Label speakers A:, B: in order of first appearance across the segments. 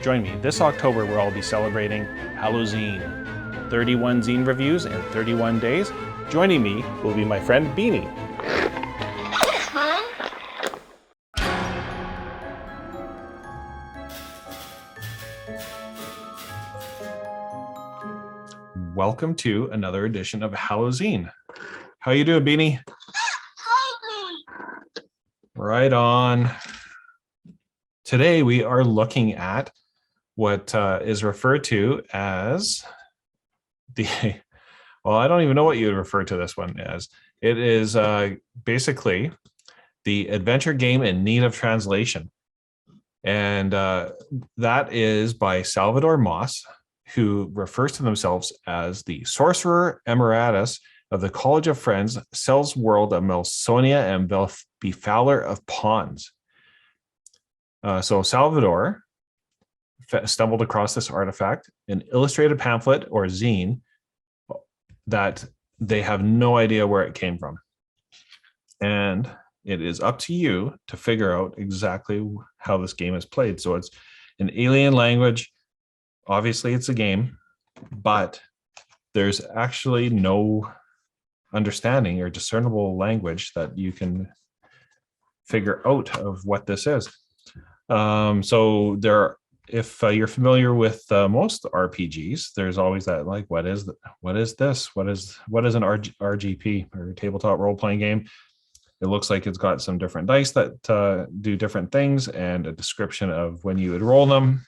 A: Join me this October where I'll be celebrating Halloween. 31 zine reviews in 31 days. Joining me will be my friend Beanie. Welcome to another edition of Halloween. How you doing, Beanie? Right on. Today we are looking at what is referred to as the, well, I don't even know what you would refer to this one as. It is basically the adventure game in need of translation. And that is by Salvador, who refers to themselves as the Sorcerer Emeritas of the College of Friends, Sellsword of Melsonia, and Befouler of Pawns. So Salvador stumbled across this artifact, an illustrated pamphlet or zine that they have no idea where it came from. And it is up to you to figure out exactly how this game is played. So it's an alien language. Obviously, it's a game, but there's actually no understanding or discernible language that you can figure out of what this is. So if you're familiar with most RPGs, there's always that, like, what is this? What is an RGP, or tabletop role-playing game? It looks like it's got some different dice that do different things, and a description of when you would roll them,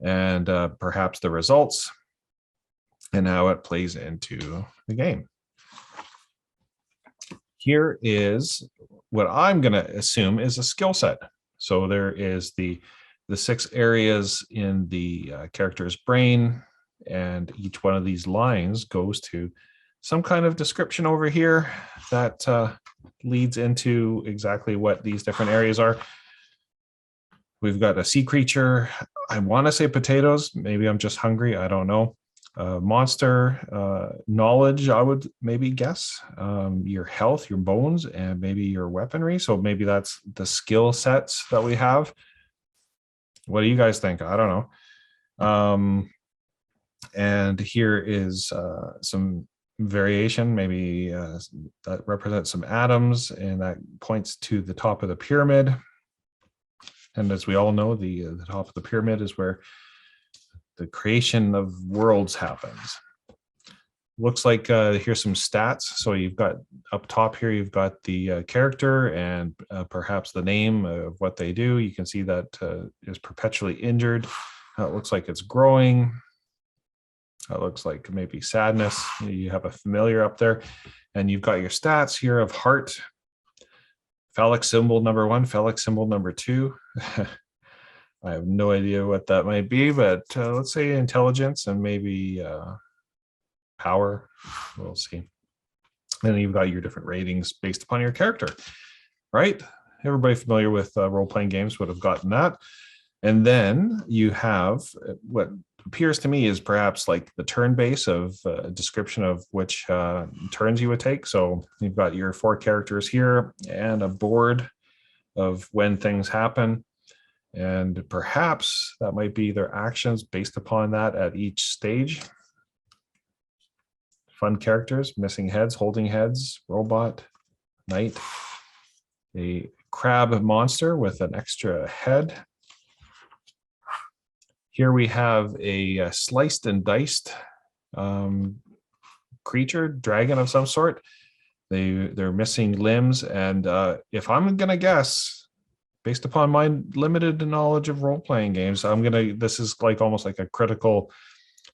A: and perhaps the results and how it plays into the game. Here is what I'm going to assume is a skill set. So there is the 6 areas in the character's brain, and each one of these lines goes to some kind of description over here that leads into exactly what these different areas are. We've got a sea creature. I want to say potatoes. Maybe I'm just hungry. I don't know. Monster, knowledge, I would maybe guess. Your health, your bones, and maybe your weaponry. So maybe that's the skill sets that we have. What do you guys think? I don't know. And here is some variation, maybe that represents some atoms, and that points to the top of the pyramid. And as we all know, the top of the pyramid is where the creation of worlds happens. Looks like here's some stats. So you've got up top here, you've got the character and perhaps the name of what they do. You can see that is perpetually injured. It looks like it's growing. It looks like maybe sadness. You have a familiar up there, and you've got your stats here of heart, phallic symbol number 1, phallic symbol number 2. I have no idea what that might be, but let's say intelligence and maybe power. We'll see. And then you've got your different ratings based upon your character, right? Everybody familiar with role-playing games would have gotten that. And then you have what appears to me is perhaps like the turn base of a description of which turns you would take. So you've got your 4 characters here and a board of when things happen. And perhaps that might be their actions based upon that at each stage. Fun characters: missing heads, holding heads, robot, knight, a crab monster with an extra head. Here we have a sliced and diced creature, dragon of some sort. They're missing limbs, and if I'm gonna guess, based upon my limited knowledge of role-playing games, this is like almost like a critical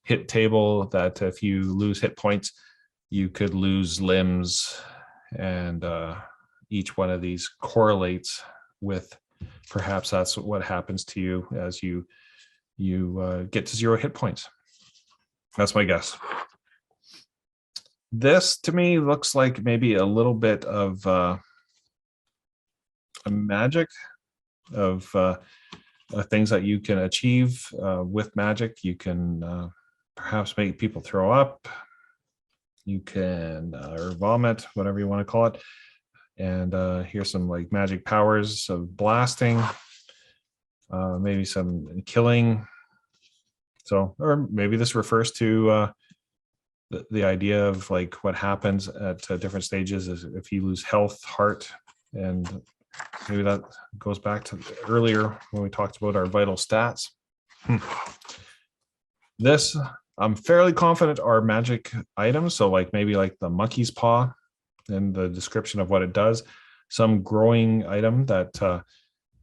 A: hit table that if you lose hit points, you could lose limbs, and each one of these correlates with perhaps that's what happens to you as you get to 0 hit points. That's my guess. This to me looks like maybe a little bit of a magic of things that you can achieve with magic. You can perhaps make people throw up. You can or vomit, whatever you want to call it. And here's some like magic powers of blasting. maybe some killing. So, or maybe this refers to the idea of like what happens at different stages is if you lose health, heart, and maybe that goes back to earlier when we talked about our vital stats. This, I'm fairly confident are magic items. So like maybe like the monkey's paw and the description of what it does, some growing item that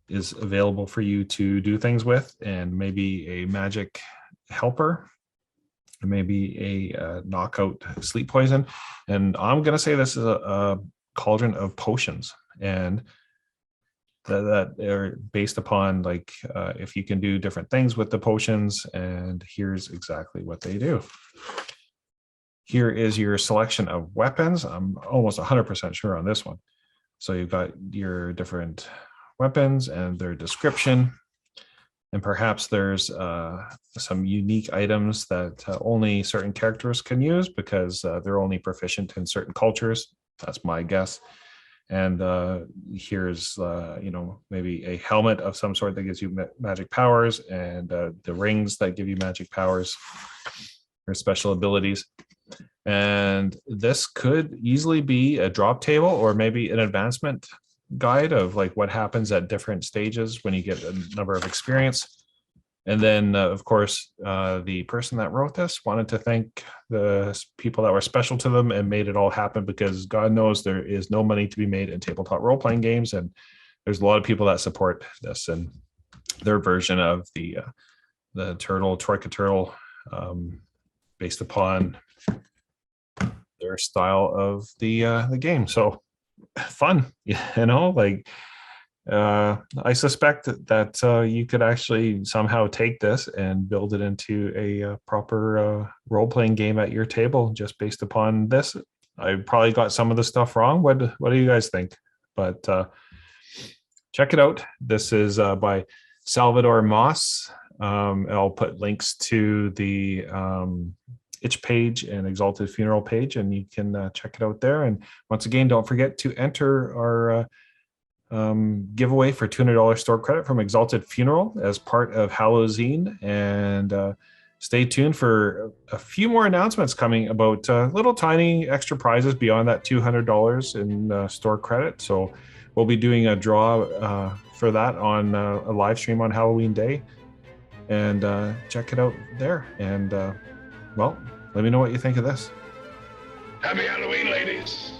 A: is available for you to do things with, and maybe a magic helper, maybe a knockout sleep poison. And I'm going to say this is a cauldron of potions. And that are based upon like if you can do different things with the potions, and here's exactly what they do. Here is your selection of weapons. I'm almost 100% sure on this one. So you've got your different weapons and their description, and perhaps there's some unique items that only certain characters can use because they're only proficient in certain cultures. That's my guess. And here's, maybe a helmet of some sort that gives you magic powers, and the rings that give you magic powers or special abilities. And this could easily be a drop table or maybe an advancement guide of like what happens at different stages when you get a number of experience. And then, of course, the person that wrote this wanted to thank the people that were special to them and made it all happen, because God knows there is no money to be made in tabletop role-playing games. And there's a lot of people that support this, and their version of the Troika Turtle, based upon their style of the game. So fun, like I suspect that you could actually somehow take this and build it into a proper role-playing game at your table just based upon this. I probably got some of the stuff wrong. What do you guys think? But check it out. This is by Salvador Moss. I'll put links to the itch page and Exalted Funeral page, and you can check it out there. And once again, don't forget to enter our giveaway for $200 store credit from Exalted Funeral as part of Zine. And stay tuned for a few more announcements coming about little tiny extra prizes beyond that $200 in store credit. So we'll be doing a draw for that on a live stream on Halloween Day. And check it out there. And well, let me know what you think of this.
B: Happy Halloween, ladies.